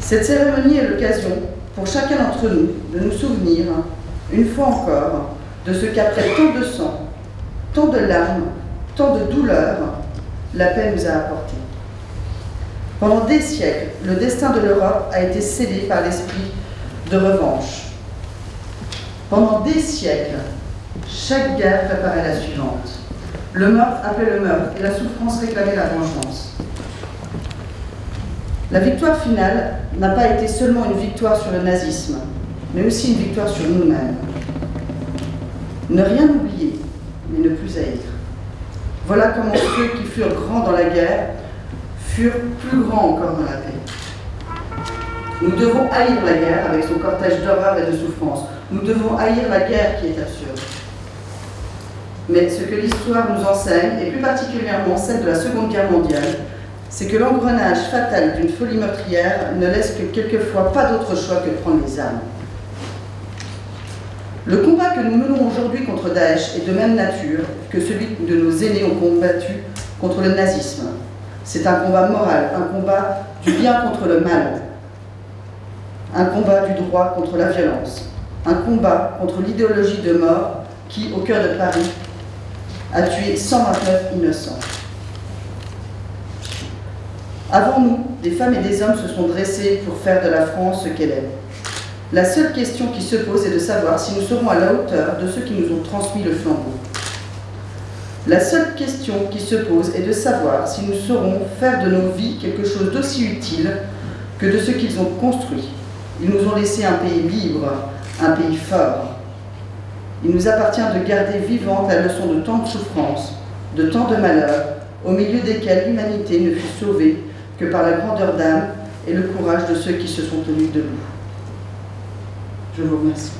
Cette cérémonie est l'occasion, pour chacun d'entre nous, de nous souvenir, une fois encore, de ce qu'après tant de sang, tant de larmes, tant de douleurs, la paix nous a apporté. Pendant des siècles, le destin de l'Europe a été scellé par l'esprit de revanche. Pendant des siècles, chaque guerre préparait la suivante. Le meurtre appelait le meurtre et la souffrance réclamait la vengeance. La victoire finale n'a pas été seulement une victoire sur le nazisme, mais aussi une victoire sur nous-mêmes. Ne rien oublier, mais ne plus haïr. Voilà comment ceux qui furent grands dans la guerre furent plus grands encore dans la paix. Nous devons haïr la guerre avec son cortège d'horreur et de souffrance. Nous devons haïr la guerre qui est absurde. Mais ce que l'histoire nous enseigne, et plus particulièrement celle de la Seconde Guerre mondiale, c'est que l'engrenage fatal d'une folie meurtrière ne laisse que quelquefois pas d'autre choix que de prendre les armes. Le combat que nous menons aujourd'hui contre Daesh est de même nature que celui que nos aînés ont combattu contre le nazisme. C'est un combat moral, un combat du bien contre le mal, un combat du droit contre la violence, un combat contre l'idéologie de mort qui, au cœur de Paris, a tué 129 innocents. Avant nous, des femmes et des hommes se sont dressés pour faire de la France ce qu'elle est. La seule question qui se pose est de savoir si nous serons à la hauteur de ceux qui nous ont transmis le flambeau. La seule question qui se pose est de savoir si nous saurons faire de nos vies quelque chose d'aussi utile que de ce qu'ils ont construit. Ils nous ont laissé un pays libre, un pays fort. Il nous appartient de garder vivante la leçon de tant de souffrances, de tant de malheurs, au milieu desquels l'humanité ne fut sauvée que par la grandeur d'âme et le courage de ceux qui se sont tenus debout. Je vous remercie.